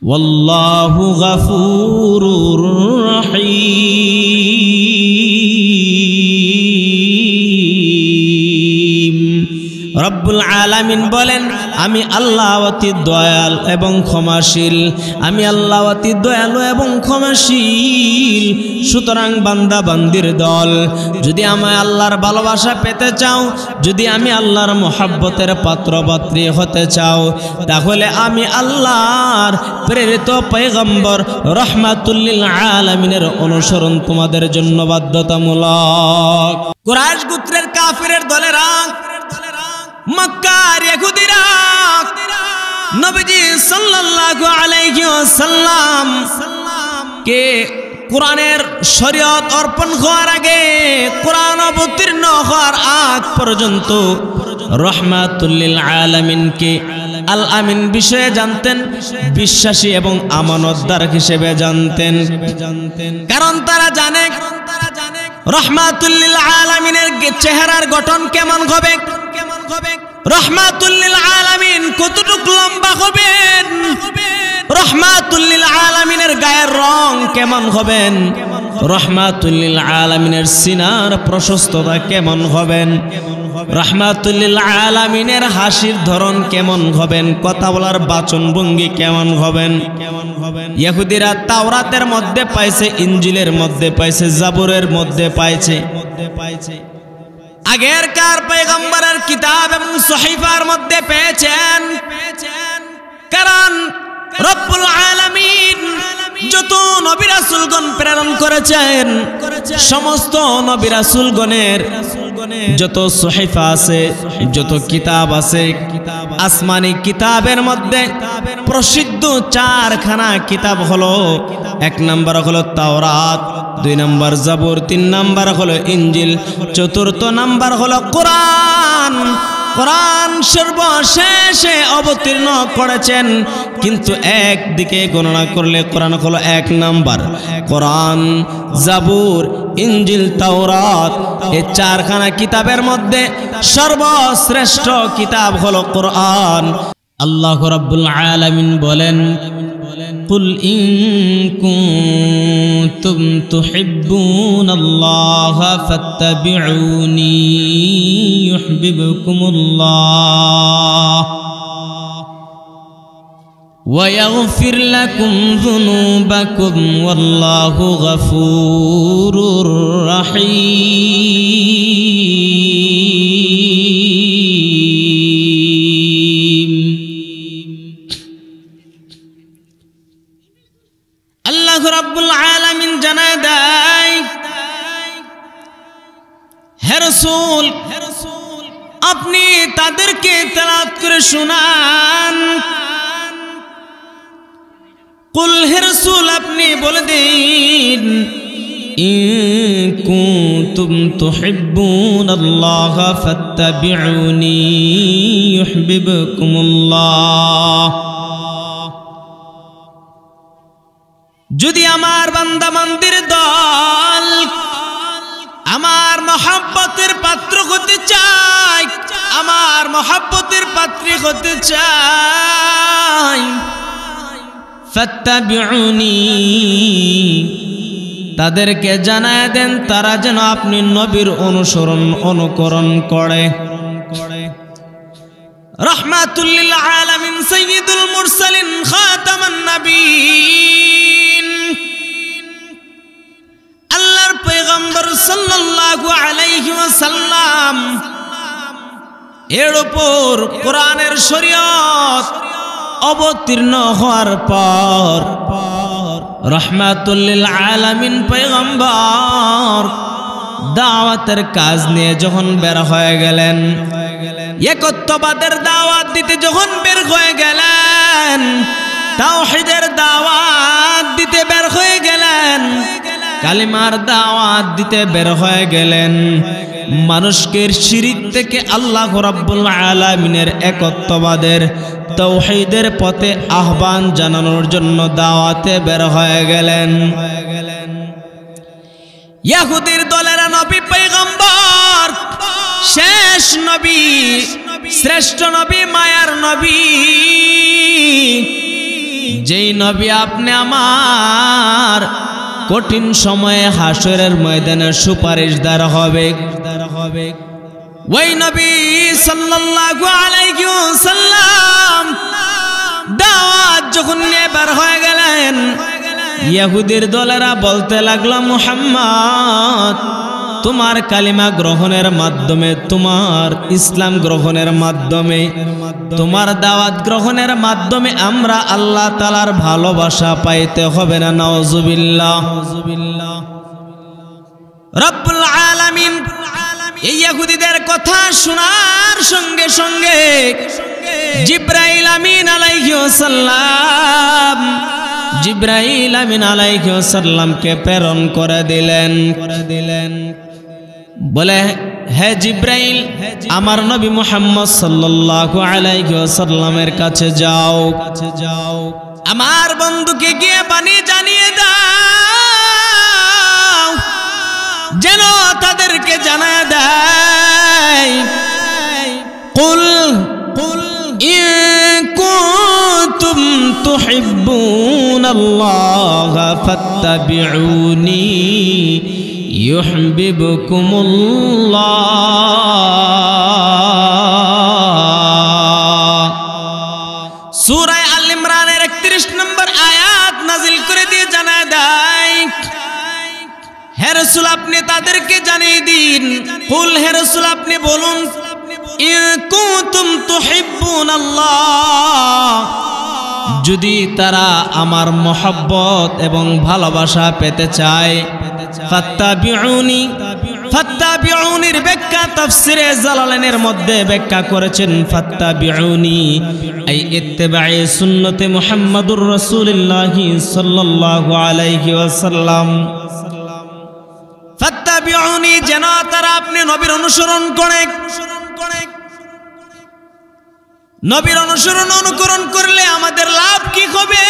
ওয়াল্লাহু গফুরুর রহিম। রব্বুল আলামিন বলেন, আমি আল্লাহ অতি দয়াল এবং ক্ষমাশীল, আমি আল্লাহ অতি দয়ালু এবং ক্ষমাশীল। সুতরাং বান্দা বান্দির দল, যদি আমি আল্লাহর ভালোবাসা পেতে চাও, যদি আমি আল্লাহর মোহাব্বতের পাত্রপাত্রী হতে চাও, তাহলে আমি আল্লাহর প্রেরিত পয়গম্বর রহমাতুল্লিল আলামিনের অনুসরণ তোমাদের জন্য বাধ্যতামূলক। কুরাইশ গোত্রের কাফিরের দলেরা, মক্কার ইহুদিরা নবীজি সাল্লাল্লাহু আলাইহি ওয়াসাল্লাম কে কোরআনের শরীয়ত অর্পণ হওয়ার আগে, কোরআন অবতীর্ণ হওয়ার আগ পর্যন্ত রহমাতুল্লিল আলামিনকে আল আমিন বিষয়ে জানতেন, বিশ্বাসী এবং আমানতদার হিসেবে জানতেন। কারণ তারা জানে রহমাতুল্লিল আলামিনের চেহারার গঠন কেমন হবে, রহমাতুল্লিল আলামিন কতটুকু লম্বা হবেন, রহমাতুল্লিল আলামিনের গায়ের রং কেমন হবেন, রহমাতুল্লিল আলামিনের সিনার প্রশস্ততা কেমন হবেন, রহমাতুল্লিল আলামিনের হাসির ধরন কেমন হবেন, কথা বলার বাচন ভঙ্গি কেমন হবেন। ইহুদিরা তাওরাতের মধ্যে পাইছে, ইনজিলের মধ্যে পাইছে, জাবুরের মধ্যে পাইছে, আগেরকার পয়গম্বরের কিতাব এবং সহিফার মধ্যে পেয়েছেন। কারণ রব্বুল আলামিন যত নবী রাসূলগণ প্রেরণ করেছেন, সমস্ত নবী রাসূলগণের যত সহিফা আছে, যত কিতাব আছে, আসমানি কিতাবের মধ্যে প্রসিদ্ধ চারখানা কিতাব হলো, এক নম্বর হলো তাওরাত, দুই নম্বর জাবুর, তিন নম্বর হলো ইনজিল, চতুর্থ নম্বর হলো কোরআন। কোরআন সর্বশেষে অবতীর্ণ করেছেন, কিন্তু একদিকে গণনা করলে কোরআন হলো এক নাম্বার। কোরআন, জাবুর, ইনজিল, তাওরাত, এই চারখানা কিতাবের মধ্যে সর্বশ্রেষ্ঠ কিতাব হলো কোরআন। আল্লাহ রাব্বুল আলামিন বলেন, কুল ইন কুনতুম তুহিব্বুনাল্লাহ ফাত্তাবিউনি ইউহিব্বুকুমুল্লাহ ওয়া ইয়াগফির লাকুম যুনুবাকুম ওয়াল্লাহু গফুরুর রহিম। আল্লাহ রাব্বুল আলামিন জানায় দেয়, হে রাসূল, আপনি তাদেরকে তেলাওয়াত করে শোনান। কুল, হে রাসূল, আপনি বলে দিন, ইন কুনতুম তুহিব্বুনাল্লাহ ফাত্তাবিউনি ইউহিব্বুকুমুল্লাহ। যদি আমার বান্দা বান্দির দল আমার মহব্বতের পাত্র হতে চায়, আমার মহব্বতের পাত্রী হতে চায়, ফাত্তাবিউনি, তাদেরকে জানায় দেন তারা যেন আপনি নবীর অনুকরণ করে। রহমাতুল্লিল আলামিন, সাইয়্যিদুল মুরসালিন, খাতামান নবীন, আল্লাহর পয়গম্বর সাল্লাল্লাহু আলাইহি ওয়াসাল্লাম এর উপর কোরআনের শরীয়ত অবতীর্ণ হওয়ার পর রহমাতুল্লিল আলামিন পয়গম্বর দাওয়াতের কাজ নিয়ে যখন বের হয়ে গেলেন, একত্ববাদের দাওয়াত দিতে যখন বের হয়ে গেলেন, তাওহীদের দাওয়াত দিতে বের হয়ে গেলেন, কালিমার দাওয়াত দিতে বের হয়ে গেলেন, মানুষকে শিরিক থেকে আল্লাহ রাব্বুল আলামিনের একত্ববাদের তাওহীদের পথে আহ্বান জানানোর জন্য দাওয়াতে বের হয়ে গেলেন। ইহুদির দলেরা নবী পয়গম্বর, শেষ নবী, শ্রেষ্ঠ নবী, মায়ার নবী, যেই নবী আপনি আমার কঠিন সময়ে হাসরের ময়দানে সুপারিশদার হবে ওই নবী সাল্লাল্লাহু আলাইহি ওয়াসাল্লাম দাওয়াত যখন নিয়ে বের হয়ে গেলেন, ইহুদির দলেরা বলতে লাগলো, মুহাম্মদ তোমার কালিমা গ্রহণের মাধ্যমে, তোমার ইসলাম গ্রহণের মাধ্যমে, তোমার দাওয়াত গ্রহণের মাধ্যমে আমরা আল্লাহ তাআলার ভালোবাসা পাইতে হবে না। নাউজুবিল্লাহ। রব্বুল আলামিন এই ইহুদিদের কথা শোনার সঙ্গে সঙ্গে জিবরাইল আমিন আলাইহিস সালাম জিবরাইল আমিন আলাইহিস সালামকে প্রেরণ করে দিলেন। বলে, হে জিবরাইল, আমার নবী মুহাম্মদ সাল্লাল্লাহু আলাইহি ওয়াসাল্লামের কাছে যাও, আমার বন্ধুকে গিয়ে বাণী জানিয়ে দাও যেন তাদেরকে জানায় দেয়, কুল ইন কুনতুম তুহিব্বুনাল্লাহ ফাত্তাবিউনি ইউহিব্বুকুমুল্লাহ। সূরা আল ইমরানের 31 নম্বর আয়াত নাযিল করে দিয়ে জানায় দেয়, হে রাসূল আপনি তাদেরকে জানিয়ে দিন, কুল হে রাসূল আপনি বলুন, ইন কুনতুম তুহিব্বুনাল্লাহ, যদি তারা আমার মহব্বত এবং ভালোবাসা পেতে চায়, ফাত্তাবিউনি, ফাত্তাবিউনির ব্যাখ্যা তাফসিরে জালালাইনের মধ্যে ব্যাখ্যা করেছেন, ফাত্তাবিউনি আই ইত্তিবা'i সুন্নতে মুহাম্মাদুর রাসূলুল্লাহ সাল্লাল্লাহু আলাইহি ওয়াসাল্লাম। ফাত্তাবিউনি যেন তারা আপনি নবীর অনুসরণ করে। নবীর অনুকরণ করলে আমাদের লাভ কি হবে,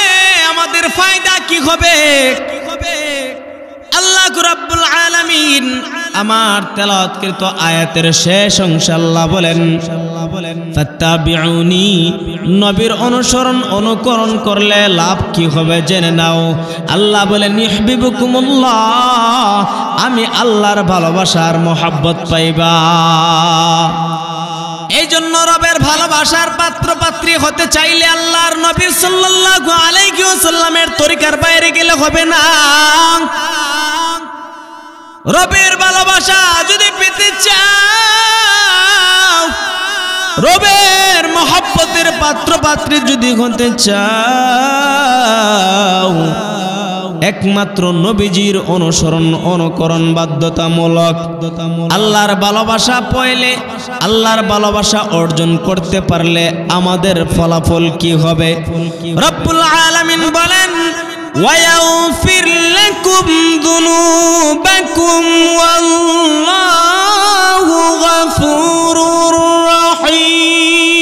আমাদের ফায়দা কি হবে? আল্লাহ রাব্বুল আলামিন আমার তেলাওয়াতকৃত আয়াতের শেষ অংশে আল্লাহ বলেন, ফাত্তাবিউনি, নবীর অনুকরণ করলে লাভ কি হবে জেনে নাও। আল্লাহ বলেন, ইউহিব্বুকুমুল্লাহ, আমি আল্লাহর ভালোবাসার মহব্বত পাইবা। এই জন্য রবের ভালোবাসার পাত্র পাত্রী হতে চাইলে আল্লাহর নবী সাল্লাল্লাহু আলাইহি ওয়াসাল্লামের তরিকার বাইরে গেলে হবে না। রবের ভালোবাসা যদি পেতে চাও, রবের মহব্বতের পাত্র পাত্রী যদি হতে চাও, একমাত্র নবীজির অনুকরণ বাধ্যতামূলক। আল্লাহর ভালোবাসা পাইলে, আল্লাহর ভালোবাসা অর্জন করতে পারলে আমাদের ফলাফল কি হবে? রব্বুল আলামিন বলেন, ওয়ায়াগফির লাকুম যুনুবাকুম ওয়াল্লাহু গফুরুর রহিম।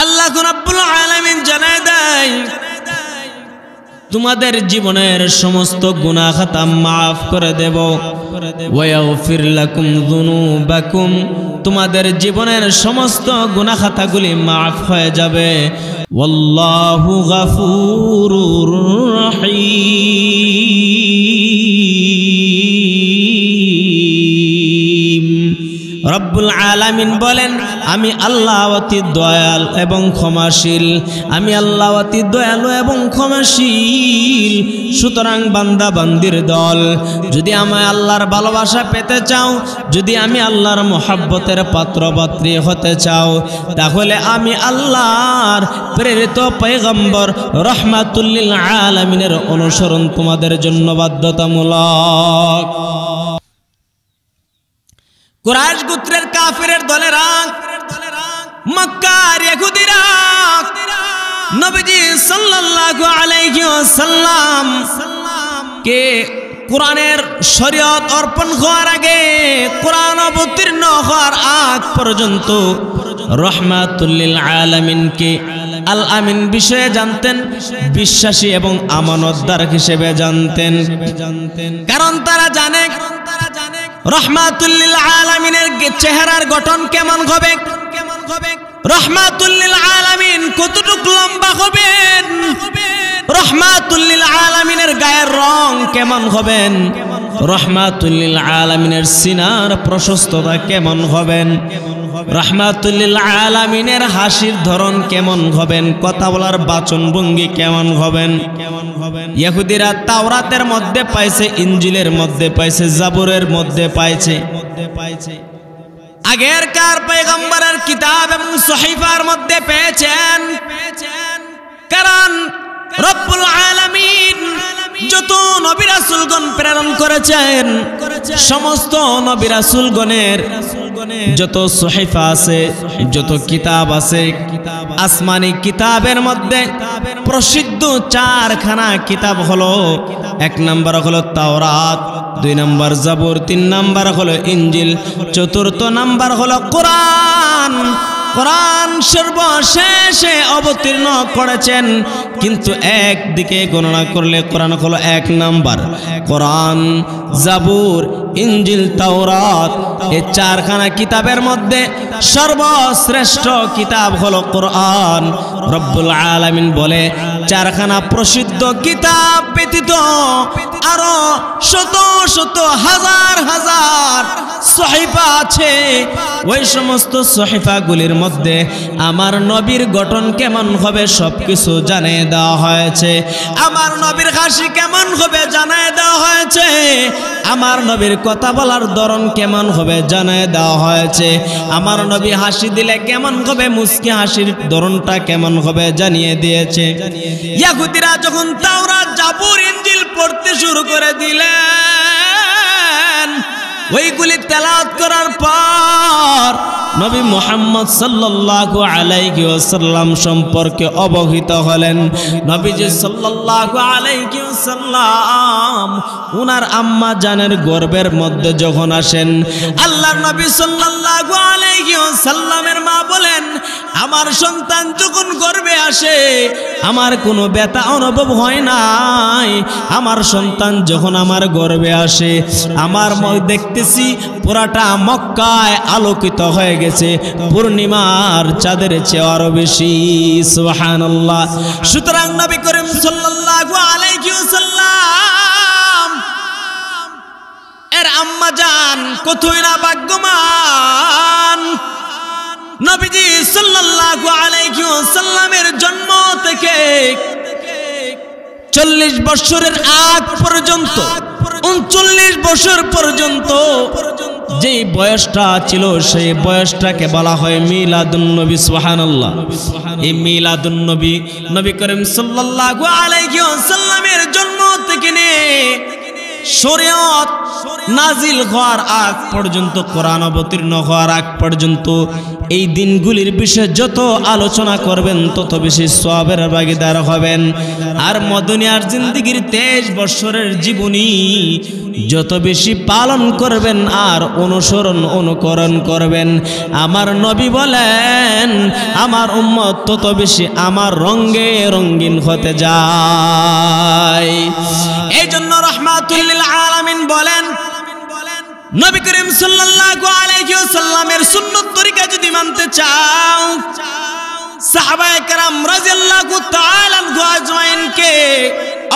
আল্লাহ রাব্বুল আলামিন জানায় দেয়, তোমাদের জীবনের সমস্ত গুনাহ খাতা মাফ করে দেব। ওয়ায়াগফির লাকুম যুনুবাকুম, তোমাদের জীবনের সমস্ত গুনাহ খাতাগুলি মাফ হয়ে যাবে। ওয়াল্লাহু গফুরুর রহিম। রব্বুল আলামিন বলেন, আমি আল্লাহ অতি দয়াল এবং ক্ষমাশীল, আমি আল্লাহ অতি দয়ালু এবং ক্ষমাশীল। সুতরাং বান্দা বান্দির দল, যদি আমি আল্লাহর ভালোবাসা পেতে চাও, যদি আমি আল্লাহর মহব্বতের পাত্রপাত্রী হতে চাও, তাহলে আমি আল্লাহর প্রেরিত পয়গম্বর রাহমাতুল লিল আলামিনের অনুসরণ তোমাদের জন্য বাধ্যতামূলক। কুরাইশ গোত্রের কাফিরের দলেরা, মক্কার ইহুদিরা নবীজি সাল্লাল্লাহু আলাইহি ওয়াসাল্লাম কে কোরআনের শরীয়ত অর্পণ হওয়ার আগে, কোরআন অবতীর্ণ হওয়ার আগ পর্যন্ত রাহমাতুল লিল আলামিনকে আল আমিন বিষয়ে জানতেন, বিশ্বাসী এবং আমানতদার হিসেবে জানতেন। কারণ তারা জানে রাহমাতুল লিল আলামিনের চেহারার গঠন কেমন হবে, রহমাতুল লিল আলামিন কতটুক লম্বা হবেন, রহমাতুল লিল আলামিনের গায়ের রং কেমন হবেন, রহমাতুল লিল আলামিনের সিনার প্রশস্ততা কেমন হবেন, রহমাতুল লিল আলামিনের হাসির ধরন কেমন হবেন, কথা বলার বাচন ভঙ্গি কেমন হবেন। ইহুদিরা তাওরাতের মধ্যে পাইছে, ইনজিলের মধ্যে পাইছে, জাবুরের মধ্যে পাইছে, আগেরকার পয়গম্বরের কিতাব এবং সহিফার মধ্যে পেয়েছেন। কারণ রব্বুল আলামিন যত নবী রাসূলগণ প্রেরণ করেছেন, সমস্ত নবী রাসূলগণের যত সহিফা আছে, যত কিতাব আছে, আসমানি কিতাবের মধ্যে প্রসিদ্ধ চারখানা কিতাব হলো, এক নম্বর হলো তাওরাত, দুই নম্বর জাবুর, তিন নম্বর হলো ইনজিল, চতুর্থ নম্বর হলো কোরআন। কোরআন সর্বশেষে অবতীর্ণ করেছেন, কিন্তু একদিকে গণনা করলে কোরআন হলো এক নাম্বার। কোরআন, জাবুর, ইনজিল, তাওরাত, এই চারখানা কিতাবের মধ্যে সর্বশ্রেষ্ঠ কিতাব হলো কোরআন। রব্বুল আলামিন বলে চারখানা প্রসিদ্ধ কিতাব ব্যতীত আরো শত শত হাজার হাজার সহিফা আছে। ওই সমস্ত সহিফাগুলির মধ্যে আমার নবীর গঠন কেমন হবে সবকিছু জানিয়ে দেওয়া হয়েছে, আমার নবীর হাসি কেমন হবে জানিয়ে দেওয়া হয়েছে, আমার নবীর কথা বলার ধরন কেমন হবে জানিয়ে দেওয়া হয়েছে, আমার নবী হাসি দিলে কেমন হবে, মুস্কি হাসির ধরনটা কেমন হবে জানিয়ে দিয়েছে। ইহুদিরা যখন তাওরাত, জাবুর, ইনজিল পড়তে শুরু করে দিলেন, ওইগুলি তেলাওয়াত করার পর নবী মুহাম্মদ সাল্লাল্লাহু আলাইহি ওয়াসাল্লাম সম্পর্কে অবহিত হলেন। নবীজি সাল্লাল্লাহু আলাইহি ওয়াসাল্লাম উনার আম্মা জানের গর্ভের মধ্যে যখন আসেন, আল্লাহর নবী সাল্লাল্লাহু আলাইহি ওয়াসাল্লামের মা বলেন, আমার সন্তান যখন গর্ভে আসে আমার কোনো ব্যথা অনুভব হয় নাই, আমার সন্তান যখন আমার গর্ভে আসে আমার দেখতেছি পুরাটা মক্কায় আলোকিত হয়ে গেছে, পূর্ণিমার চাঁদের চেয়ে আরো বেশি। সুবহানাল্লাহ। সুতরাং নবী করিম সাল্লাল্লাহু আলাইহি ওয়াসাল্লাম এর আম্মা জান কতই না ভাগ্যবান। নবীজি সাল্লাল্লাহু আলাইহি ওয়াসাল্লামের জন্ম থেকে 40 বছরের আগ পর্যন্ত, 39 বছর পর্যন্ত যে বয়সটা ছিল সেই বয়সটাকে বলা হয় মিলাদুন নবী। সুবহানাল্লাহ। এই মিলাদুন নবী, নবী করিম সাল্লাল্লাহু আলাইহি ওয়াসাল্লামের জন্ম থেকে নিয়ে শরীয়ত নাজিল হওয়ার আগ পর্যন্ত, কোরআন অবতীর্ণ হওয়ার আগ পর্যন্ত এই দিনগুলির বিষয়ে যত আলোচনা করবেন তত বেশি সওয়াবের ভাগীদার হবেন। আর মদিনার জিন্দেগির 23 বছরের জীবনী যত বেশি পালন করবেন আর অনুকরণ করবেন, আমার নবী বলেন আমার উম্মত তত বেশি আমার রঙে রঙিন হতে যায়। এই জন্য রাহমাতুল লিল আলামিন বলেন, নবী করিম সাল্লাল্লাহু আলাইহি ওয়াসাল্লামের সুন্নাত তরিকা যদি মানতে চাও, সাহাবায়ে কেরাম রাদিয়াল্লাহু তাআলা আনহু আজমাইনকে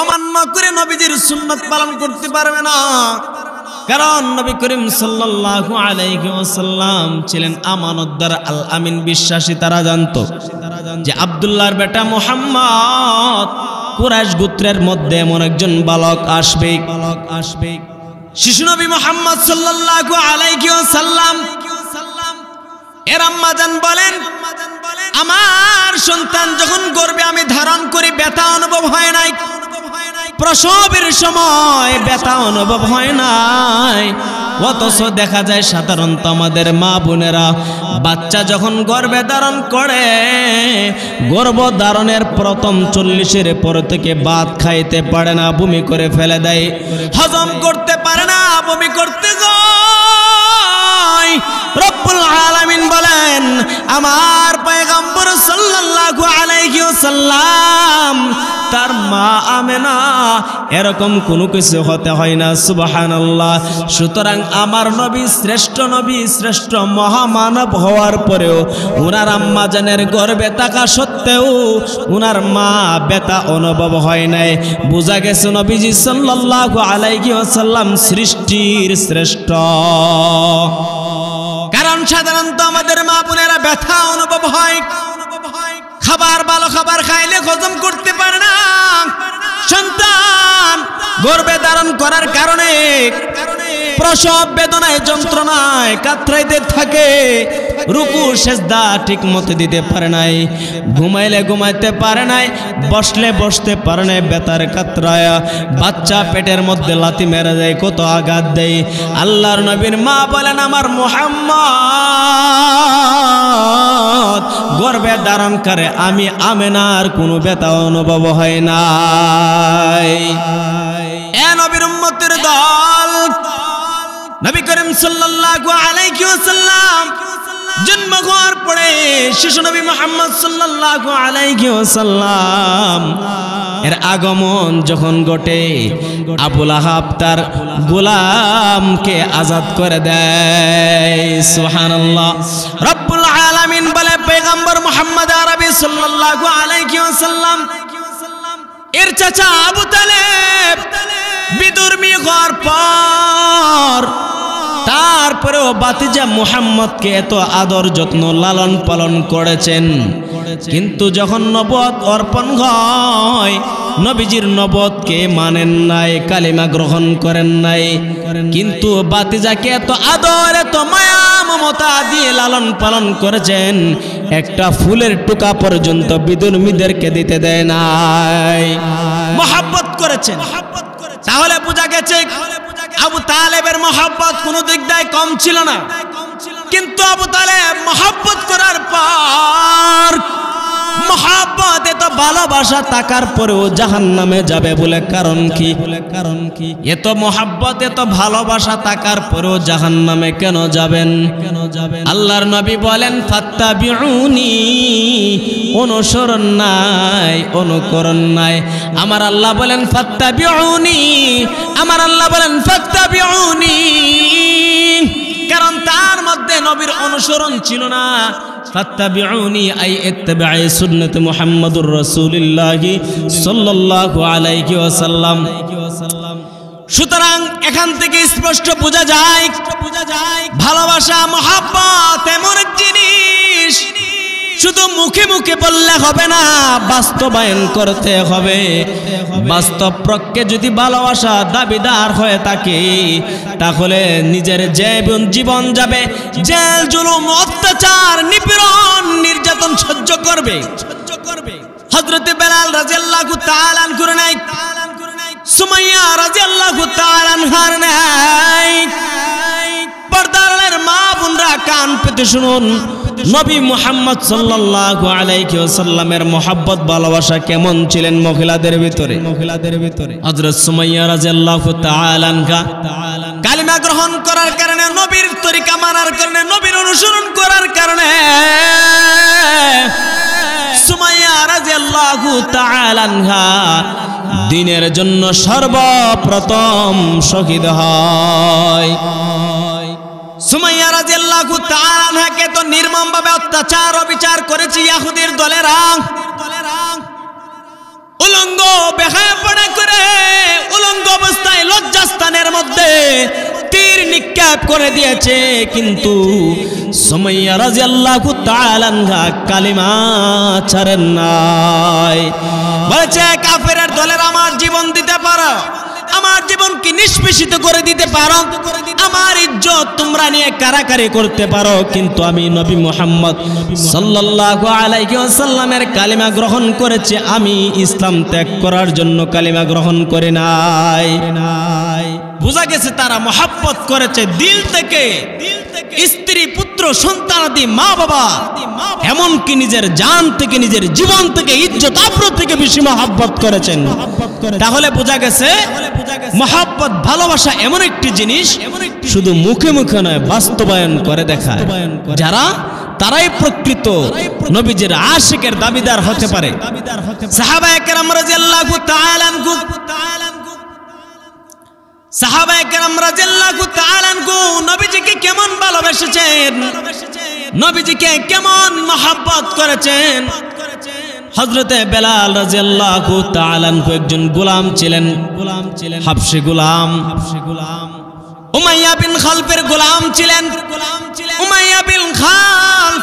অমান্য করে নবীজির সুন্নাত পালন করতে পারবে না। কারণ নবী করিম সাল্লাল্লাহু আলাইহি ওয়াসাল্লাম ছিলেন আমানতদার, আল আমিন, বিশ্বাসী। তারা জানতো যে আব্দুল্লাহর বেটা মুহাম্মদ কুরাইশ গোত্রের মধ্যে এমন একজন বালক আসবে। শিশু নবী মুহাম্মদ সাল্লাল্লাহু আলাইহি ওয়াসাল্লাম এর আম্মা জান বলেন, আমার সন্তান যখন গর্ভে আমি ধারণ করি ব্যথা অনুভব হয় নাই, প্রসবের সময় ব্যথা অনুভব হয় নাই। অথচ দেখা যায় সাধারণত আমাদের মা বোনেরা বাচ্চা যখন গর্ভে ধারণ করে, গর্ভধারণের প্রথম 40-এর পর থেকে ভাত খাইতে পারে না, বমি করে ফেলে দেয়, হজম করতে পারে না, বমি করতে যায়। রব্বুল আলামিন বলেন আমার পয়গম্বর সাল্লাল্লাহু আলাইহি ওয়াসাল্লাম তার মা আমেনা, এরকম কোনো কিছু হতে হয় না। সুবহানাল্লাহ। সুতরাং আমার নবী শ্রেষ্ঠ মহামানব হওয়ার পরেও উনার আম্মা জানের গর্ভে থাকা সত্ত্বেও উনার মা ব্যথা অনুভব হয় নাই। বোঝা গেছে নবীজি সাল্লাল্লাহু আলাইহি ওয়াসাল্লাম সৃষ্টির শ্রেষ্ঠ। কারণ সাধারণত আমাদের মা বোনেরা ব্যথা অনুভব হয়, খাবার ভালো খাবার খাইলে হজম করতে পারে না। সন্তান গর্ভে ধারণ করার কারণে প্রসব বেদনায় যন্ত্রণায় কাতরাইতে থাকে, রুকু সেজদা ঠিক মতো দিতে পারে নাই, ঘুমাইলে ঘুমাইতে পারে নাই, বসলে বসতে পারে নাই, বেতার কাতরায় বাচ্চা পেটের মধ্যে লাথি মেরে দেয়, কত আঘাত দেয়। আল্লাহর নবীর মা বলেন আমার মুহাম্মদ গর্ভে ধারণ করে আমি আমেনার কোনো ব্যথা অনুভব হয় নাই। এ নবীর উম্মতের দল, নবী করিম সাল্লাল্লাহু আলাইহি ওয়াসাল্লাম জন্ম হওয়ার পরে শিশু নবী মুহাম্মদ সাল্লাল্লাহু আলাইহি ওয়াসাল্লাম এর আগমন যখন ঘটে, আবু লাহাব তার গোলামকে আজাদ করে দেয়। সুবহানাল্লাহ। রব্বুল আলামিন বলে পয়গম্বর মুহাম্মদ আরবি সাল্লাল্লাহু আলাইহি ওয়াসাল্লাম এর চাচা আবু তালেব বিধর্মী হওয়ার পর তারপরেও বাতিজা মুহাম্মদকে এত আদর যত্ন লালন পালন করেছেন। কিন্তু যখন নবুয়ত অর্পণ হয়, নবীজির নবুয়তকে মানেন নাই, কালিমা গ্রহণ করেন নাই। কিন্তু বাতিজাকে এত আদর এত মায়া মমতা দিয়ে লালন পালন করেছেন, একটা ফুলের টুকা পর্যন্ত বিধর্মীদেরকে দিতে দেয় নাই, মহব্বত করেছেন। তাহলে বোঝা গেছে আবু তালেবের মহব্বত কোনো দিক দিয়ে কম ছিল না। কিন্তু আবু তালেব মহব্বত করার পর, মহব্বত এত ভালোবাসা থাকার পরেও জাহান্নামে যাবে বলে কারণ কি? এত মহব্বত এত ভালোবাসা থাকার পরেও জাহান্নামে কেন যাবেন? আল্লাহর নবী বলেন ফাত্তাবিউনি, অনুসরণ নাই, অনুকরণ নাই। আমার আল্লাহ বলেন ফাত্তাবিউনি, আমার আল্লাহ বলেন ফাত্তাবিউনি, কারণ তার মধ্যে নবীর অনুসরণ ছিল না। ফাত্তাবিউনি আই ইত্তিবাই সুন্নাত মুহাম্মাদুর রাসূলুল্লাহ সাল্লাল্লাহু আলাইহি ওয়াসাল্লাম। সুতরাং এখান থেকে স্পষ্ট বোঝা যায় ভালোবাসা মহব্বত এমন এক জিনিস শুধু মুখে মুখে বললে হবে না, বাস্তবায়ন করতে হবে। বাস্তব পক্ষে যদি ভালোবাসা দাবিদার হয়ে থাকে, তাহলে নিজের জীবন যাবে, জেল জুলুম অত্যাচার নিপীড়ন নির্যাতন সহ্য করবে। হযরত বেলাল রাদিয়াল্লাহু তাআলা আনহু নাই, সুমাইয়া রাদিয়াল্লাহু তাআলা আনহার নাই। পর্দার মা বোনরা কান পেতে শুনুন, নবী মুহাম্মদ সাল্লাল্লাহু আলাইহি ওয়াসাল্লামের মহব্বত ভালোবাসা কেমন ছিলেন মহিলাদের ভিতরে। হযরত সুমাইয়া রাদিয়াল্লাহু তাআলা আনহা কালিমা গ্রহণ করার কারণে, নবীর তরিকা মানার কারণে, নবীর অনুসরণ করার কারণে সুমাইয়া রাদিয়াল্লাহু তাআলা আনহা দ্বীনের জন্য সর্বপ্রথম শহীদ হয়। সুমাইয়া রাদিয়াল্লাহু তাআলা আনহাকে তো নির্মমভাবে অত্যাচার ও বিচার করেছে ইহুদির দলেরা। উলঙ্গ বেহায়াপনা করে উলঙ্গ অবস্থায় লজ্জাস্থানের মধ্যে তীর নিক্ষেপ করে দিয়েছে। কিন্তু সুমাইয়া রাদিয়াল্লাহু তাআলা আনহা কালিমা ছাড়েন নাই। বলেছে কাফেরের দলের আমার জীবন দিতে পারো, আমার জীবনকে নিষ্পেষিত করে দিতে পারো, আমার ইজ্জত তোমরা নিয়ে কারাকারি করতে পারো, কিন্তু আমি নবী মুহাম্মদ সাল্লাল্লাহু আলাইহি ওয়াসাল্লামের কালিমা গ্রহণ করেছি, আমি ইসলাম ত্যাগ করার জন্য কালিমা গ্রহণ করে নাই। বোঝা গেছে তারা মহব্বত করেছে দিল থেকে, স্ত্রী পুত্র সন্তানাদি মা বাবা এমনকি নিজের জান থেকে, নিজের জীবন থেকে, ইজ্জত আবরু থেকে বেশি মহব্বত করেছেন। তাহলে বোঝা গেছে মহব্বত ভালোবাসা এমন একটি জিনিস শুধু মুখে মুখে নয়, বাস্তবায়ন করে দেখায়। যারা তারাই প্রকৃত নবীজির আশিকের দাবিদার হতে পারে। সাহাবায়ে কেরাম রাদিয়াল্লাহু তাআলা আনহু নবীজিকে কেমন ভালোবেসেছেন, নবীজিকে কেমন মহব্বত করেছেন। হযরতে বেলাল রাদিয়াল্লাহু তাআলা আনহু একজন গোলাম ছিলেন, হাবশী গোলাম। উমাইয়া বিন খালফের গোলাম ছিলেন। উমাইয়া বিন খালফ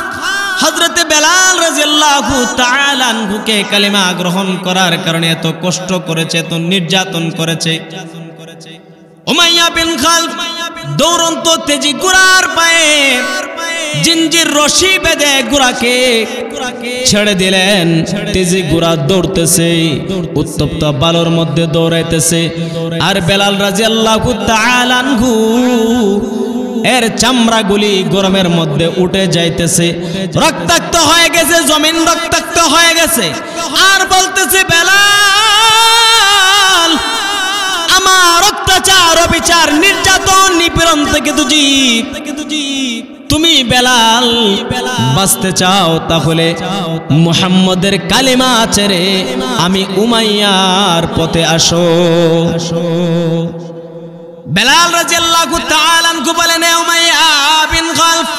হযরতে বেলাল রাদিয়াল্লাহু তাআলা আনহুকে কালিমা গ্রহণ করার কারণে এত কষ্ট করেছে, এত নির্যাতন করেছে। উমাইয়া বিন খালফ দৌড়ন্ত তেজি ঘোড়ার পায়ে জিঞ্জির রশি বেঁধে ঘোড়াকে ছেড়ে দিলেন। তেজি ঘোড়া দৌড়তেছে, উত্তপ্ত বালুর মধ্যে দৌড়াইতেছে। আর বেলাল রাদিয়াল্লাহু তাআলা আনহু এর চামড়াগুলি গরমের মধ্যে উঠে যাইতেছে, রক্তাক্ত হয়ে গেছে, জমিন রক্তাক্ত হয়ে গেছে। আর বলতেছে, বেলাল, আমার অত্যাচার, অবিচার, নির্যাতন, নিপীড়ন থেকে তুমি বেলাল বাঁচতে চাও, তাহলে মুহাম্মদের কালিমা ছেড়ে আমি উমাইয়ার পথে আসো। বেলাল রাদিয়াল্লাহু তাআলা আনহু বলেন, এ উমাইয়া বিন খালফ,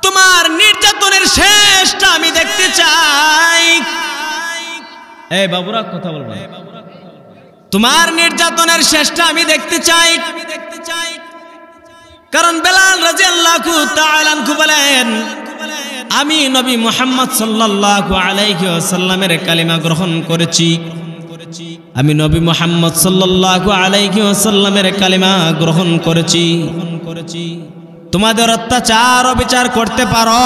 তোমার নির্যাতনের শেষটা আমি দেখতে চাই। এই বাবুরা কথা বলবে, তোমার নির্যাতনের শেষটা আমি দেখতে চাই। কারণ বেলাল রাদিয়াল্লাহু তাআলা আনহু বলেন, আমি নবী মুহাম্মদ সাল্লাল্লাহু আলাইহি ওয়াসাল্লামের কালিমা গ্রহণ করেছি। আমি নবী মুহাম্মদ সাল্লাল্লাহু আলাইহি ওয়াসাল্লামের কালিমা গ্রহণ করেছি। তোমাদের অত্যাচার, অবিচার করতে পারো,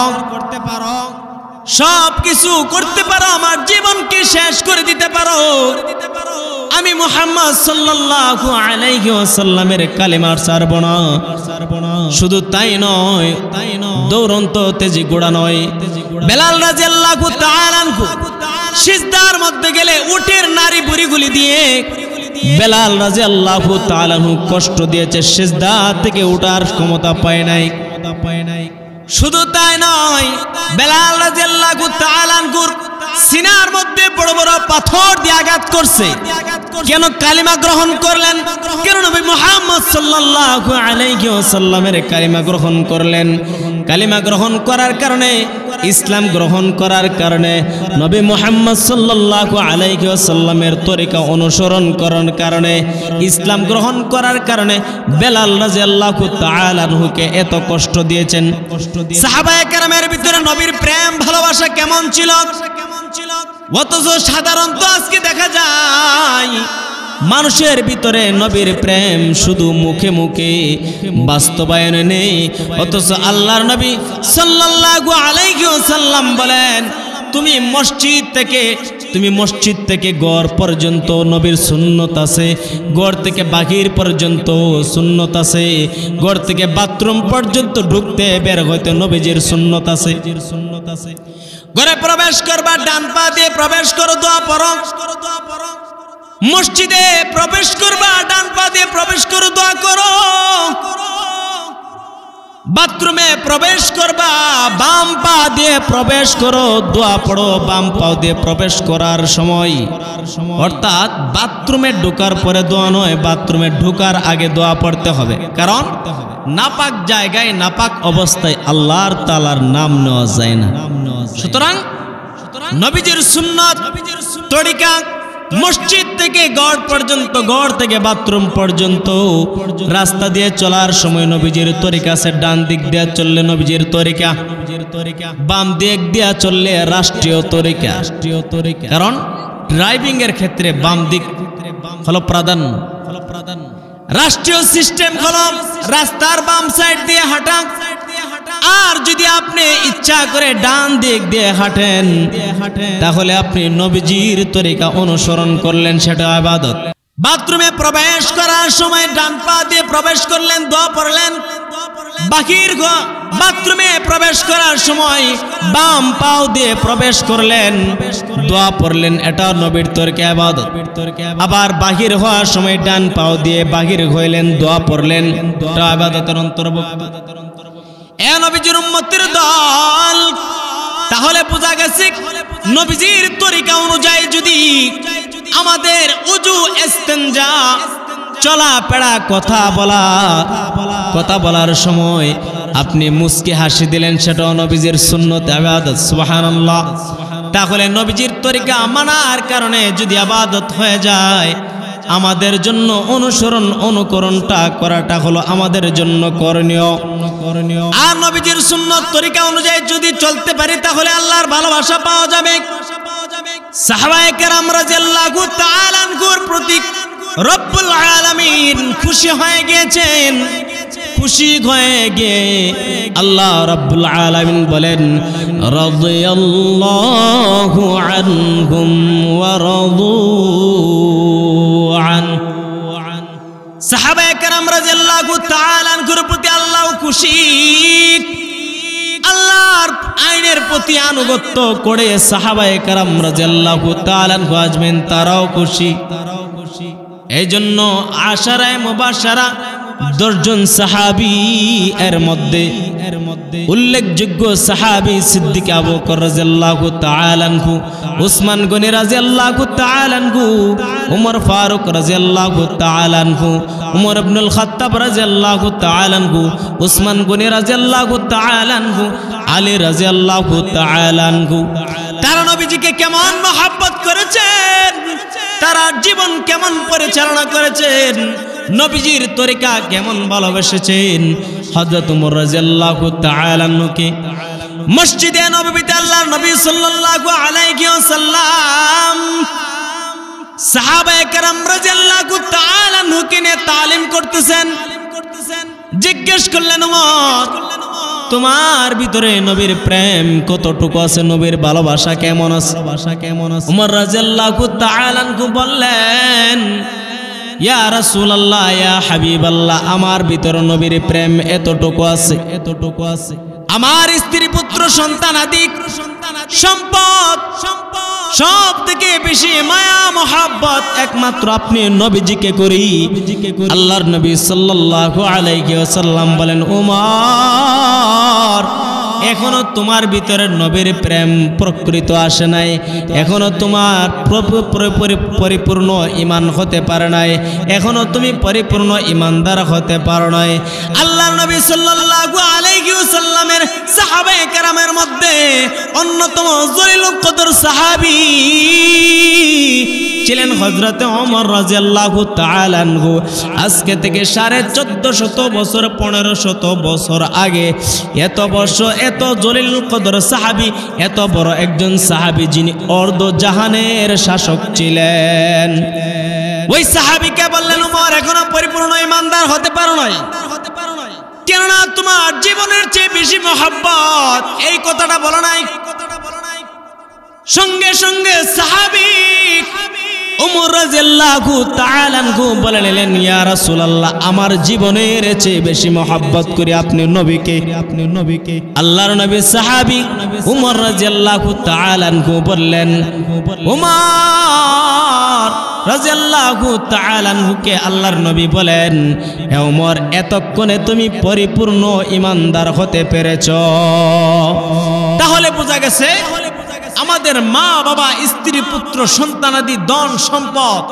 সব কিছু করতে পারো, আমার জীবনকে শেষ করে দিতে পারো। আমি মুহাম্মদ সাল্লাল্লাহু আলাইহি ওয়াসাল্লামের কালিমা ছাড়ব না। শুধু তাই নয়, দৌড়ন্ত তেজি ঘোড়া নয়, বেলাল রাদিয়াল্লাহু তাআলা আনহু সিজদার মধ্যে গেলে উটের নারী বুড়িগুলি দিয়ে বেলাল রাদিয়াল্লাহু তাআলা আনহু কষ্ট দিয়েছে, সিজদা থেকে ওঠার ক্ষমতা পায় নাই। শুধু তাই নয়, বেলাল রাদিয়াল্লাহু তাআলা আনহুর সিনার মধ্যে বড় বড় পাথর দিয়ে আঘাত করছে। কেন? কালিমা গ্রহণ করলেন। কেন? নবী মুহাম্মদ সাল্লাল্লাহু আলাইহি ওয়াসাল্লামের কালিমা গ্রহণ করলেন। কালিমা গ্রহণ করার কারণে, ইসলাম গ্রহণ করার কারণে, নবী মুহাম্মদ সাল্লাল্লাহু আলাইহি ওয়াসাল্লামের তরিকা অনুসরণ করার কারণে, ইসলাম গ্রহণ করার কারণে বেলাল রাদিয়াল্লাহু তাআলা আনহুকে এত কষ্ট দিয়েছেন। সাহাবায়ে কেরামের ভিতরে নবীর প্রেম ভালোবাসা কেমন ছিল? অথচ সাধারণত আজকে দেখা যায় মানুষের ভিতরে নবীর প্রেম শুধু মুখে মুখে, বাস্তবায়নে নেই। অথচ আল্লাহর নবী সাল্লাল্লাহু আলাইহি ওয়াসাল্লাম বলেন, তুমি মসজিদ থেকে ঘর পর্যন্ত নবীর সুন্নত আছে, ঘর থেকে বাহির পর্যন্ত সুন্নত আছে, ঘর থেকে বাথরুম পর্যন্ত ঢুকতে বের হইতে নবীজির সুন্নত আছে। ঘরে প্রবেশ করবা ডান পা দিয়ে প্রবেশ করো, দোয়া পড়ো। মসজিদে প্রবেশ করবা ডান পা দিয়ে প্রবেশ করো, দোয়া করো। বাথরুমে প্রবেশ করবা বাম পা দিয়ে প্রবেশ করো, দোয়া পড়ো। বাম পা দিয়ে প্রবেশ করার সময়, অর্থাৎ বাথরুমে ঢোকার পরে দোয়া নয়, বাথরুমে ঢোকার আগে দোয়া পড়তে হবে। কারণ নাপাক জায়গায়, নাপাক অবস্থায় আল্লাহর তাআলার নাম নেওয়া যায় না। সুতরাং নবীজির সুন্নাত তরিকা, মসজিদ থেকে ঘর পর্যন্ত, ঘর থেকে বাথরুম পর্যন্ত রাস্তা দিয়ে চলার সময় নবীজির তরিকা আছে। ডান দিক দিয়ে চললে নবীজির তরিকা, বাম দিক দিয়ে চললে রাষ্ট্রীয় তরিকা। কারণ ড্রাইভিং এর ক্ষেত্রে বাম দিক হলো প্রাধান্য। রাষ্ট্রীয় সিস্টেম হলো রাস্তার বাম সাইড দিয়ে হাঁটা। আর যদি আপনি ইচ্ছা করে ডান দিক দিয়ে হাঁটেন, তাহলে আপনি নবীজির তরিকা অনুসরণ করলেন, সেটা ইবাদত। বাথরুমে প্রবেশ করার সময় ডান পা দিয়ে প্রবেশ করলেন, দোয়া পড়লেন। বাথরুমে প্রবেশ করার সময় বাম পা দিয়ে প্রবেশ করলেন, দোয়া পড়লেন, এটা নবীর তরিকা ইবাদত। আবার বাহির হওয়ার সময় ডান পা দিয়ে বাহির হইলেন, দোয়া পড়লেন, এটা ইবাদতের অন্তর্ভুক্ত। এ নবীজির উম্মতের দল, তাহলে বোঝা গেছে নবীজির তরিকা অনুযায়ী যদি আমাদের উজু ইস্তেনজা চলাফেরা কথা বলার সময় আপনি মুস্কি হাসি দিলেন, সেটাও নবীজির সুন্নত ইবাদত। সুবহানাল্লাহ। তাহলে নবীজির তরিকা মানার কারণে যদি ইবাদত হয়ে যায়, আমাদের জন্য অনুকরণটা করাটা হলো আমাদের জন্য করণীয়। আর নবীজির সুন্নত তরিকা অনুযায়ী যদি চলতে পারি তাহলে আল্লাহর ভালোবাসা পাওয়া যাবে। সাহাবায়ে কেরাম রাদিয়াল্লাহু তাআলা আনহুর প্রতি রব্বুল আলামিন খুশি হয়ে গিয়েছেন। খুশি হয়ে গিয়ে আল্লাহ রাব্বুল আলামিন বলেন, রাদিয়াল্লাহু আনহুম ওয়া রাদু আন। সাহাবায়ে কেরাম রাদিয়াল্লাহু তাআলা আনহুর প্রতি আল্লাহ খুশি। আল্লাহর আইনের প্রতি আনুগত্য করে সাহাবায়ে কেরাম রাদিয়াল্লাহু তাআলা আনহু আজমাইন তারাও খুশি। এই জন্য আশারায়ে মুবাশশারা 10 জন সাহাবী এর মধ্যে উল্লেখযোগ্য সাহাবী সিদ্দিক আবু বকর রাদিয়াল্লাহু তাআলা আনহু, উসমান গনি রাদিয়াল্লাহু তাআলা আনহু, উমর ফারুক রাদিয়াল্লাহু তাআলা আনহু, উমর ইবনুল খাত্তাব রাদিয়াল্লাহু তাআলা আনহু, উসমান গনি রাদিয়াল্লাহু তাআলা আনহু, আলী রাদিয়াল্লাহু তাআলা আনহু। তারা নবীজিকে কেমন মহব্বত করেছেন, তারা জীবন কেমন পরিচালনা করেছেন, নবীজির তরিকা কেমন ভালোবেসেছেন। হযরত ওমর রাদিয়াল্লাহু তাআলা আনহুকে মসজিদে নববীতে আল্লাহর নবী সাল্লাল্লাহু আলাইহি ওয়াসাল্লাম সাহাবায়ে কেরাম রাদিয়াল্লাহু তাআলা আনহুকে নিয়ে তালিম করতেছেন। জিজ্ঞেস করলেন, ওমর তোমার ভিতরে নবীর প্রেম কতটুকু আছে, নবীর ভালোবাসা কেমন আছে? ওমর রাদিয়াল্লাহু তাআলা আনহু বললেন, ইয়া রাসূলুল্লাহ, ইয়া হাবিবাল্লাহ, আমার ভিতরে নবীর প্রেম এতটুকু আছে। আমার স্ত্রী পুত্র সন্তান আদি সম্পদ সব থেকে বেশি মায়া মহব্বত একমাত্র আপনি নবীজিকে করি। আল্লাহর নবী সাল্লাল্লাহু আলাইহি ওয়াসাল্লাম বলেন, ওমর এখনো তোমার ভিতরে নবীর প্রেম প্রকৃত আসে নাই, এখনো তোমার পরিপূর্ণ ঈমান হতে পারে নাই, এখনো তুমি পরিপূর্ণ ঈমানদার হতে পারো নাই। আল্লাহর নবী সাল্লাল্লাহু আলাইহি ওয়াসাল্লামের সাহাবায়ে কেরামের মধ্যে অন্যতম জলিলুল কদর সাহাবী ছিলেন হযরতে ওমর রাদিয়াল্লাহু তাআলা আনহু। আজকে থেকে 1450 বছর 1500 বছর আগে এত বছর এত জলিলুল কদর সাহাবী, এত বড় একজন সাহাবী যিনি অর্ধ জাহানের শাসক ছিলেন, ওই সাহাবীকে বললেন, ওমর এখনো পরিপূর্ণ ঈমানদার হতে পারো নাই, কেননা তোমার জীবনের চেয়ে বেশি মহব্বত। এই কথাটা বলো নাই। সঙ্গে সঙ্গে সাহাবী ওমর রাদিয়াল্লাহু তাআলা আনহু বললেন, ইয়া রাসূলুল্লাহ, আমার জীবনের চেয়ে বেশি মহব্বত করি আপনি নবীকে। আল্লাহর নবী সাহাবী ওমর রাদিয়াল্লাহু তাআলা আনহু বললেন, ওমর রাদিয়াল্লাহু তাআলা আনহুকে আল্লাহর নবী বলেন, হে ওমর, এতক্ষণে তুমি পরিপূর্ণ ঈমানদার হতে পেরেছো। তাহলে বোঝা গেছে আমাদের মা বাবা, স্ত্রী পুত্র সন্তানাদি ধন সম্পদ,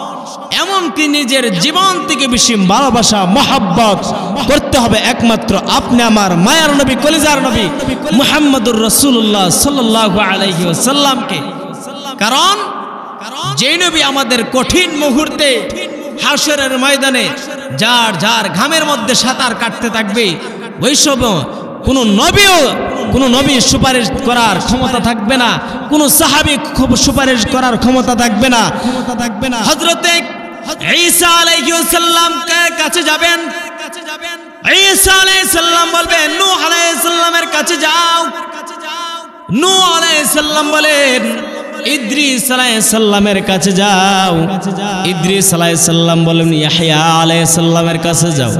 এমনকি নিজের জীবন থেকে বেশি ভালোবাসা মহব্বত করতে হবে একমাত্র আপনি আমার মায়ার নবী, কলিজার নবী মুহাম্মদুর রাসূলুল্লাহ সাল্লাল্লাহু আলাইহি ওয়াসাল্লামকে। কারণ যে নবী আমাদের কঠিন মুহূর্তে হাশরের ময়দানে যার যার ঘামের মধ্যে সাঁতার কাটতে থাকবে, ওই সময় কোনো নবী সুপারিশ করার ক্ষমতা থাকবে না, কোনো সাহাবী সুপারিশ করার ক্ষমতা থাকবে না। হযরতে ঈসা আলাইহিস সালাম কাছে যাবেন, ঈসা আলাইহিস সালাম বলবেন, নূহ আলাইহিস সালামের কাছে যাও। নূহ আলাইহিস সালাম বলেন, ইদ্রিস আলাইহিস সালামের কাছে যাও। ইদ্রিস আলাইহিস সালাম বলেন, ইয়াহইয়া আলাইহিস সালামের কাছে যাও।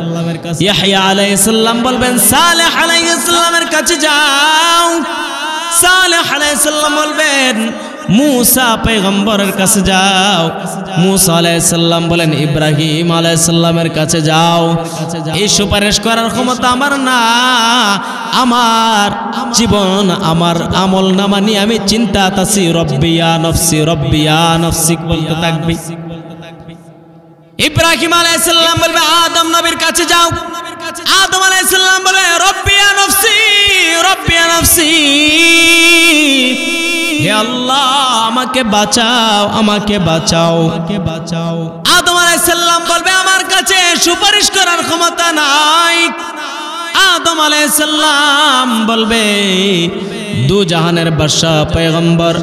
ইয়াহইয়া আলাইহিস সালাম বলবেন, সালেহ আলাইহিস সালামের কাছে যাও। সালেহ আলাইহিস সালাম বলবেন, মুসা পয়গম্বরের কাছে যাও। মুসা আলাইহিস সালাম বলেন ইব্রাহিম আলাইহিস সালামের কাছে যাও। এই সুপারিশ করার ক্ষমতা আমার না, আমার জীবন আমার আমল নামা নিয়ে আমি চিন্তাত আছি। রব্বিয়া নফসি রব্বিয়া নফসি বলতে থাকবি। ইব্রাহিম আলাইহিস সালাম বলবে আদম নবীর কাছে যাও। আদম আলাইহিস সালাম বলে রব্বিয়া নফসি রব্বিয়া নফসি, হে আল্লাহ আমাকে বাঁচাও আমাকে বাঁচাও বাঁচাও। আদম আলাইহিস সালাম বলবে আমার কাছে সুপারিশ করার ক্ষমতা নাই। আদম আলাইহিস সালাম বলবে দু জাহানের বাদশা পয়গম্বর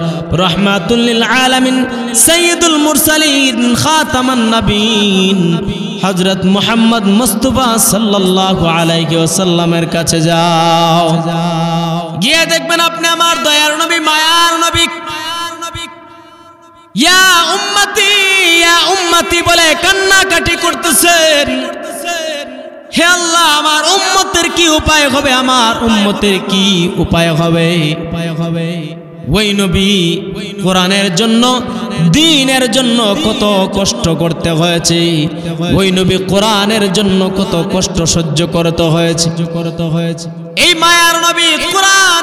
রাহমাতুল লিল আলামিন সাইয়্যিদুল মুরসালিন খাতামান নবীন হযরত মুহাম্মদ মুস্তাফা সাল্লাল্লাহু আলাইহি ওয়াসাল্লামের কাছে যাও। গিয়ে দেখবেন আপনি আমার দয়ার নবী মায়ার নবী ইয়া উম্মতি বলে কান্নাকাটি করতেছেন। হে আল্লাহ আমার উম্মতের কি উপায় হবে, আমার উম্মতের কি উপায় হবে। ওই নবী কোরআনের জন্য দ্বীনের জন্য কত কষ্ট করতে হয়েছে, ওই নবী কোরআনের জন্য কত কষ্ট সহ্য করতে হয়েছে। এই মায়ার নবী কোরআন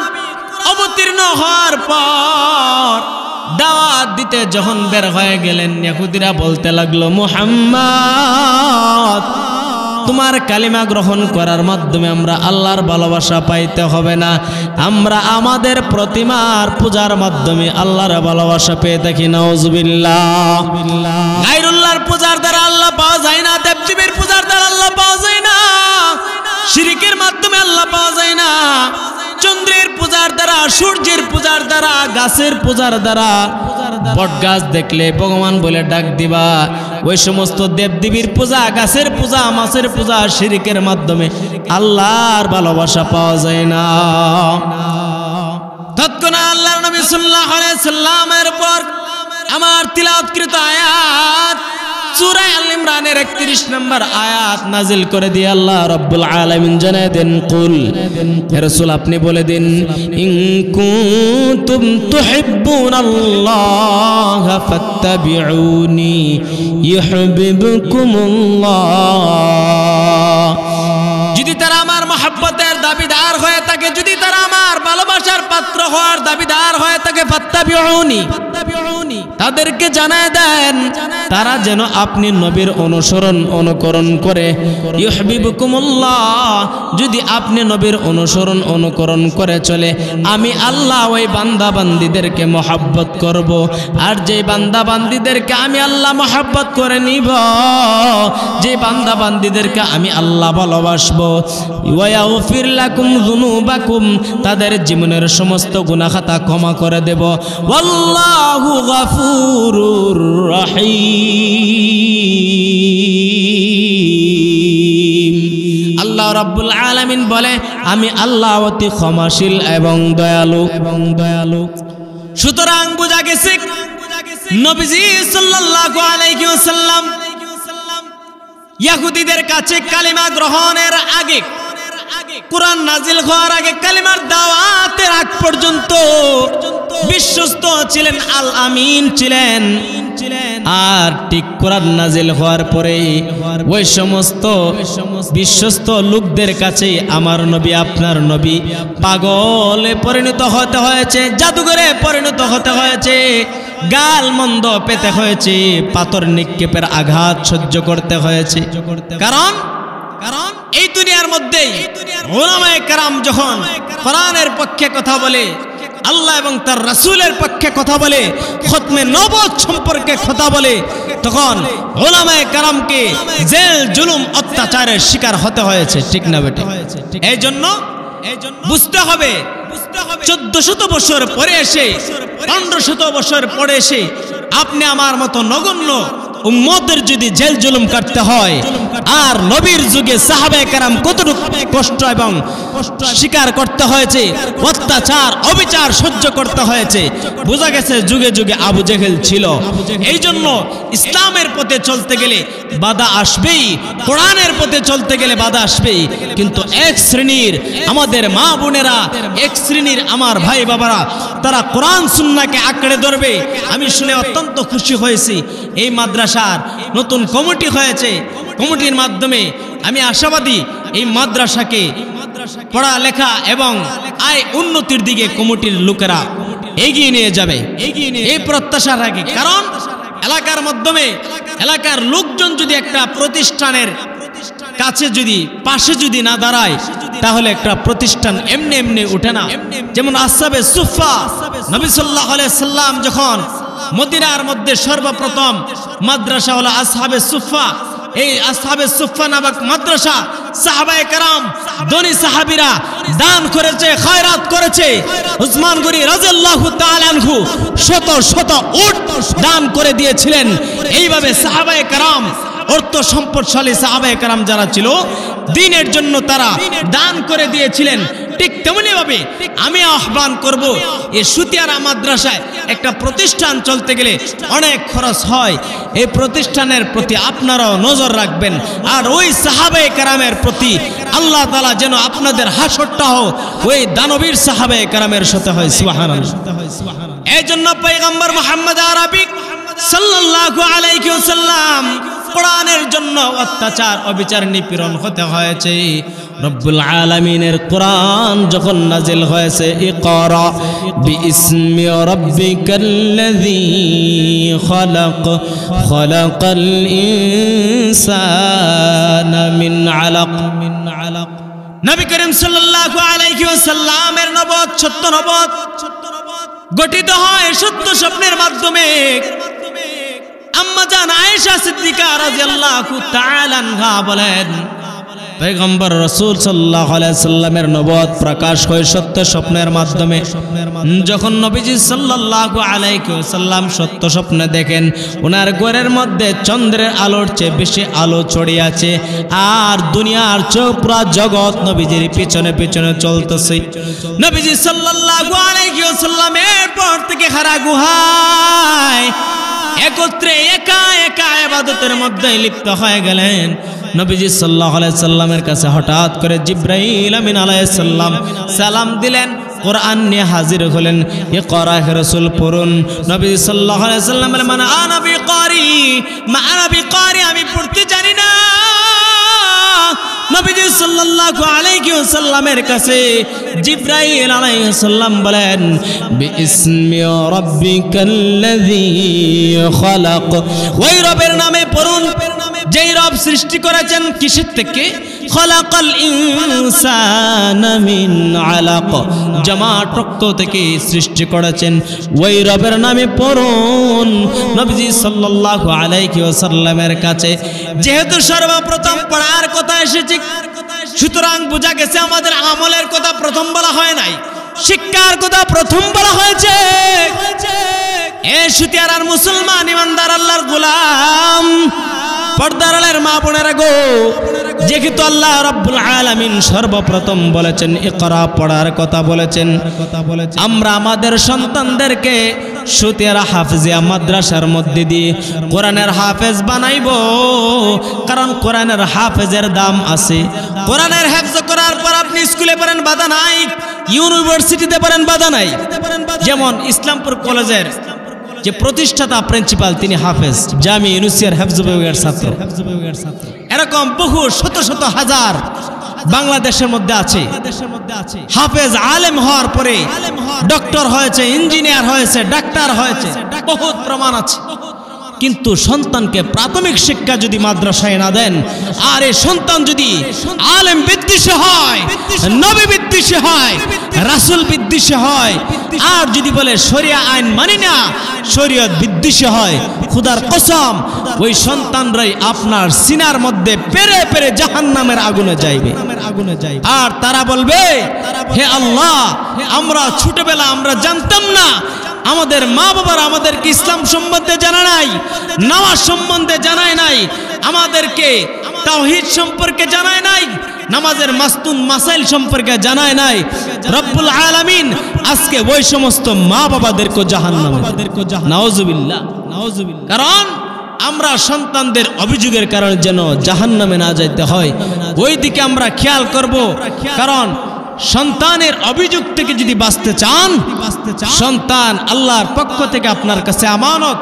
অবতীর্ণ হওয়ার পর দাওয়াত দিতে যখন বের হয়ে গেলেন, ইহুদিরা বলতে লাগলো মুহাম্মদ তোমার কালিমা গ্রহণ করার মাধ্যমে আমরা আল্লাহর ভালোবাসা পাইতে হবে না, আমরা আমাদের প্রতিমার পূজার মাধ্যমে আল্লাহর ভালোবাসা পেয়ে থাকি। নাউজুবিল্লাহ। গায়রুল্লাহর পূজার দ্বারা আল্লাহ পাওয়া যায় না, দেবদেবীর পূজার দ্বারা আল্লাহ পাওয়া যায় না, শিরকের মাধ্যমে আল্লাহ পাওয়া যায় না, চন্দ্রের পূজার দ্বারা, সূর্যের পূজার দ্বারা, গাছের পূজার দ্বারা। বট গাছ দেখলে ভগবান বলে ডাক দিবা, ওই সমস্ত দেবদেবীর পূজা, গাছের পূজা, মাছের পূজা, শিরকের মাধ্যমে আল্লাহর ভালোবাসা পাওয়া যায় না। তৎক্ষণাৎ আল্লাহর নবী সাল্লাল্লাহু আলাইহি সাল্লামের উপর আমার তিলাওয়াতকৃত আয়াত সূরা আল ইমরানের 31 নম্বর আয়াত নাজিল করে দিয়ে আল্লাহ রাব্বুল আলামিন জানায় দেন, কুল হে রাসূল আপনি বলে দিন, ইন কুনতুম তুহিব্বুনাল্লাহ ফাত্তাবিউনি ইউহিব্বুকুমুল্লাহ। যদি তারা আমার মহব্বতের দাবিদার হয়ে থাকে, যদি তারা আমার ভালোবাসার পাত্র হওয়ার দাবিদার হয়ে থাকে, ফাত্তাবিউনি তাদেরকে জানায় দেন তারা যেন আপনি নবীর অনুকরণ করে। ইউহিব্বুকুমুল্লাহ, যদি আপনি নবীর অনুকরণ করে চলে, আমি আল্লাহ ওই বান্দা বান্দীদেরকে মহব্বত করব। আর যে বান্দা বান্দীদেরকে আমি আল্লাহ মহব্বত করে নিব, যে বান্দা বান্দীদেরকে আমি আল্লাহ ভালোবাসবো, ওয়া ইয়াগফির লাকুম যুনুবাকুম, তাদের জীবনের সমস্ত গুনাহ খাতা ক্ষমা করে দেব। ওয়াল্লাহু গাফুরুর রহিম। আল্লাহ রাব্বুল আলামিন বলে আমি আল্লাহ অতি ক্ষমাশীল এবং দয়ালু। সুতরাং বোঝা গেছে নবীজি সাল্লাল্লাহু আলাইহি ওয়াসাল্লাম ইহুদিদের কাছে কালিমা গ্রহণের আগে, কোরআন নাজিল হওয়ার আগে, কালিমার দাওয়াতের আগ পর্যন্ত বিশ্বস্ত ছিলেন, আল আমিন ছিলেন। আর ঠিক কোরআন নাজিল হওয়ার পরে ওই সমস্ত বিশ্বস্ত লোকদের কাছে আমার নবী, আপনার নবী পাগলে পরিণত হতে হয়েছে, জাদুঘরে পরিণত হতে হয়েছে, গাল মন্দ পেতে হয়েছে, পাথর নিক্ষেপের আঘাত সহ্য করতে হয়েছে। কারণ এই দুনিয়ার মধ্যে উলামায়ে কেরাম যখন কোরআনের পক্ষে কথা বলে, আল্লাহ এবং তার রাসূলের পক্ষে কথা বলে, খতমে নবুয়ত সম্পর্কে কথা বলে, তখন উলামায়ে কেরামকে জেল জুলুম অত্যাচারের শিকার হতে হয়েছে। ঠিক না বেটা? এই জন্য বুঝতে হবে 1400 বছর পরে এসে, 1500 বছর পরে এসে আপনি আমার মতো নগণ্য উম্মতের যদি জেল জুলুম কাটতে হয়, আর নবীর যুগে সাহাবায়ে কেরাম কতটুকু কষ্ট এবং স্বীকার করতে হয়েছে, অত্যাচার অবিচার সহ্য করতে হয়েছে, বোঝা গেছে যুগে যুগে আবু জেহেল ছিল। এই জন্য ইসলামের পথে চলতে গেলে বাধা আসবেই, কোরআনের পথে চলতে গেলে বাধা আসবেই। কিন্তু এক শ্রেণীর আমাদের মা বোনেরা, এক শ্রেণীর আমার ভাই বাবারা, তারা কোরআন সুন্নাহকে আঁকড়ে ধরবে। আমি শুনে অত্যন্ত খুশি হয়েছি, এই মাদ্রাসার নতুন কমিটি হয়েছে, কমিটির মাধ্যমে আমি আশাবাদী এই মাদ্রাসাকে পড়ালেখা এবং আয় উন্নতির দিকে কমিটির লোকেরা এগিয়ে নিয়ে যাবে, এই প্রত্যাশা রাখি। কারণ এলাকার মাধ্যমে এলাকার লোকজন যদি একটা প্রতিষ্ঠানের কাছে যদি পাশে যদি না দাঁড়ায়, তাহলে একটা প্রতিষ্ঠান এমনি এমনি উঠে না। যেমন আসহাবে সুফফা, নবী সাল্লাল্লাহু আলাইহি সাল্লাম যখন মদিনার মধ্যে সর্বপ্রথম মাদ্রাসা হলো আসহাবে সুফফা, এই আসহাবে সুফফা নামক মাদ্রাসা সাহাবায়ে কেরাম ধনী সাহাবীরা দান করেছে, খয়রাত করেছে। উসমান গনি রাদিয়াল্লাহু তাআলা আনহু শত শত উট দান করে দিয়েছিলেন। এইভাবে সাহাবায়ে কেরাম অর্থ সম্পদশালী সাহাবায়ে কেরাম যারা ছিল, দ্বীনের জন্য তারা দান করে দিয়েছিলেন। ঠিক তেমনি ভাবে আমি আহ্বান করব, এই সুতিয়ারা মাদ্রাসায় একটা প্রতিষ্ঠান চলতে গেলে অনেক খরচ হয়, এই প্রতিষ্ঠানের প্রতি আপনারাও নজর রাখবেন। আর ওই সাহাবায়ে কেরামের প্রতি আল্লাহ তাআলা যেন আপনাদের হাসরটাও ওই দানবীর সাহাবায়ে কেরামের সাথে হয়। সুবহানাল্লাহ। এই জন্য পয়গম্বর মুহাম্মদ আরবি সাল্লাল্লাহু আলাইহি ওয়াসাল্লাম কোরআনের জন্য অত্যাচার অবিচার নিপীড়ন হতে হয়েছে। রব্বুল আলামিনের কোরআন যখন নাজিল হয়েছে, ইকরা বিইসমি রাব্বিকাল্লাযী খালাক, খালাকাল ইনসানা মিন আলাক। নবী করিম সাল্লাল্লাহু আলাইহি ওয়াসাল্লামের নবুয়ত, সত্য নবুয়ত গঠিত হয় সত্য স্বপ্নের মাধ্যমে। আম্মা জান আয়েশা সিদ্দিকা রাদিয়াল্লাহু তাআলা আনহা বলেন, পয়গম্বর রাসূল সাল্লাল্লাহু আলাইহি সাল্লামের নবুয়ত প্রকাশ হয় সত্য স্বপ্নের মাধ্যমে। যখন নবীজি সাল্লাল্লাহু আলাইহি ওয়াসাল্লাম সত্য স্বপ্নে দেখেন ওনার ঘরের মধ্যে চন্দ্রের আলোর চেয়ে বেশি আলো ছড়িয়ে আছে, আর দুনিয়ার পুরা জগৎ নবীজির পিছনে পিছনে চলতেছে। নবীজি সাল্লাল্লাহু আলাইহি ওয়াসাল্লাম এরপর থেকে হারা গুহায় একত্রে একা একা ইবাদতের মধ্যে লিপ্ত হয়ে গেলেন। নবীজি সাল্লাল্লাহু আলাইহি সাল্লামের কাছে হঠাৎ করে জিবরাইল আমিন আলাইহিস সালাম সালাম দিলেন, কোরআন নিয়ে হাজির হলেন। ইকরা হে রাসূল পড়ুন। নবীজি সাল্লাল্লাহু আলাইহি সাল্লাম বলেন, মান আনা বিকারি, মা আনা বিকারি, আমি পড়তে জানি না। নবীজি সাল্লাল্লাহু আলাইহি ওয়াসাল্লামের কাছে জিবরাইল আলাইহিস সালাম বলেন, বিইসমি রাব্বিকাল্লাযী খালাক, ওই রবের নামে পড়ুন যেই রব সৃষ্টি করেছেন কিসের থেকে? খালাকাল ইনসানা মিন আলাক, জমাট রক্ত থেকে সৃষ্টি করেছেন, ওই রবের নামে পড়ুন। নবীজি সাল্লাল্লাহু আলাইহি ওয়াসাল্লামের কাছে যেহেতু সর্বপ্রথম পড়ার কথা এসেছে, সুতরাং বোঝা গেছে আমাদের আমলের কথা প্রথম বলা হয় নাই, শিক্ষার কথা প্রথম বলা হয়েছে। এ সুতিয়ারার মুসলমান ইমানদার আল্লাহর গোলাম, পর্দার আড়ালের মা বোনেরা গো, যেহেতু আল্লাহ রাব্বুল আলামিন সর্বপ্রথম বলেছেন ইকরা, পড়ার কথা বলেছেন, আমরা আমাদের সন্তানদেরকে সুতিয়ারা হাফেজিয়া মাদ্রাসার মধ্যে দিয়ে কোরআনের হাফেজ বানাইবো। কারণ কোরআনের হাফেজের দাম আছে। কোরআনের হেফজ করার পর আপনি স্কুলে পড়েন, বাধা নাই, ইউনিভার্সিটিতে পড়েন, বাধা নাই। যেমন ইসলামপুর কলেজের যে প্রতিষ্ঠাতা প্রিন্সিপাল তিনি হাফেজ, জামি ইউনুসিয়ার হেফজ বিভাগের ছাত্র। এরকম বহু শত শত হাজার বাংলাদেশের মধ্যে আছে হাফেজ। আলেম হওয়ার পরে ডক্টর হয়েছে, ইঞ্জিনিয়ার হয়েছে, ডাক্তার হয়েছে, বহুত প্রমাণ আছে। কিন্তু সন্তানকে প্রাথমিক শিক্ষা যদি মাদ্রাসায় না দেন, আর এই সন্তান যদি আলেম বিদ্বেষী হয়, নবী বিদ্বেষী হয়, রাসূল বিদ্বেষী হয়, আর যদি বলে শরিয়া আইন মানি না, শরীয়ত বিদ্বেষী হয়, খোদার কসম ওই সন্তানরাই আপনার সিনার মধ্যে পেরে পেরে জাহান্নামের আগুনে যাইবে। আর তারা বলবে, হে আল্লাহ, আমরা ছোটবেলা আমরা জানতাম না আমাদের মা বাবারা আমাদেরকে ইসলাম সম্বন্ধে জানা নাই, নামাজ সম্বন্ধে জানায় নাই, আমাদেরকে তাওহীদ সম্পর্কে জানায় নাই, নামাজের মাসতুন মাসাইল সম্পর্কে জানায় নাই। রব্বুল আলামিন আজকে ওই সমস্ত মা বাবাদেরকে জাহান্নামে, নাউজুবিল্লাহ, নাউজুবিল্লাহ। কারণ আমরা সন্তানদের অভিযোগের কারণে যেন জাহান্নামে না যাইতে হয়, ওই দিকে আমরা খেয়াল করব। কারণ সন্তানের অভিযোগ থেকে যদি বাঁচতে চান, সন্তান আল্লাহর পক্ষ থেকে আপনার কাছে আমানত।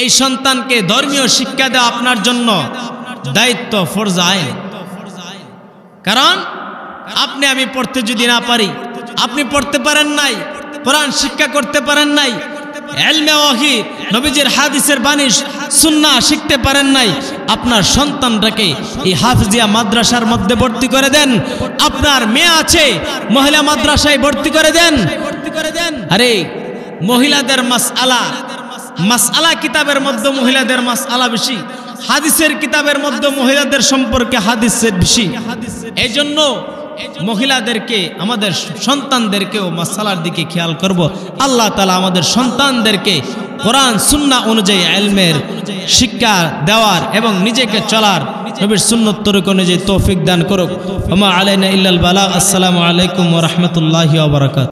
এই সন্তানকে ধর্মীয় শিক্ষা দেওয়া আপনার জন্য দায়িত্ব, ফরজ আইন। কারণ আপনি আমি পড়তে যদি না পারি, আপনি পড়তে পারেন নাই, কোরআন শিক্ষা করতে পারেন নাই, ইলমে ওয়াহি নবীজির হাদিসের বাণী সুন্নাহ শিখতে পারেন নাই, আপনার সন্তানটাকে এই হাফিজিয়া মাদ্রাসার মধ্যে ভর্তি করে দেন। আপনার মেয়ে আছে, মহিলা মাদ্রাসায় ভর্তি করে দেন। আরে মহিলাদের মাসআলা কিতাবের মধ্যে মহিলাদের মাসআলা বেশি, হাদিসের কিতাবের মধ্যে মহিলাদের সম্পর্কে হাদিসের বেশি। এই জন্য মহিলাদেরকে, আমাদের সন্তানদেরকেও মাসআলার দিকে খেয়াল করব। আল্লাহ তাআলা আমাদের সন্তানদেরকে কোরআন সুন্নাহ অনুযায়ী ইলমের শিক্ষা দেওয়ার এবং নিজেকে চলার নবীর সুন্নাত তরিকা অনুযায়ী তৌফিক দান করুক। ওয়া মা আলাইনা ইল্লাল বালাগ। আসসালামু আলাইকুম ওয়া রাহমাতুল্লাহি ওয়া বারাকাতুহু।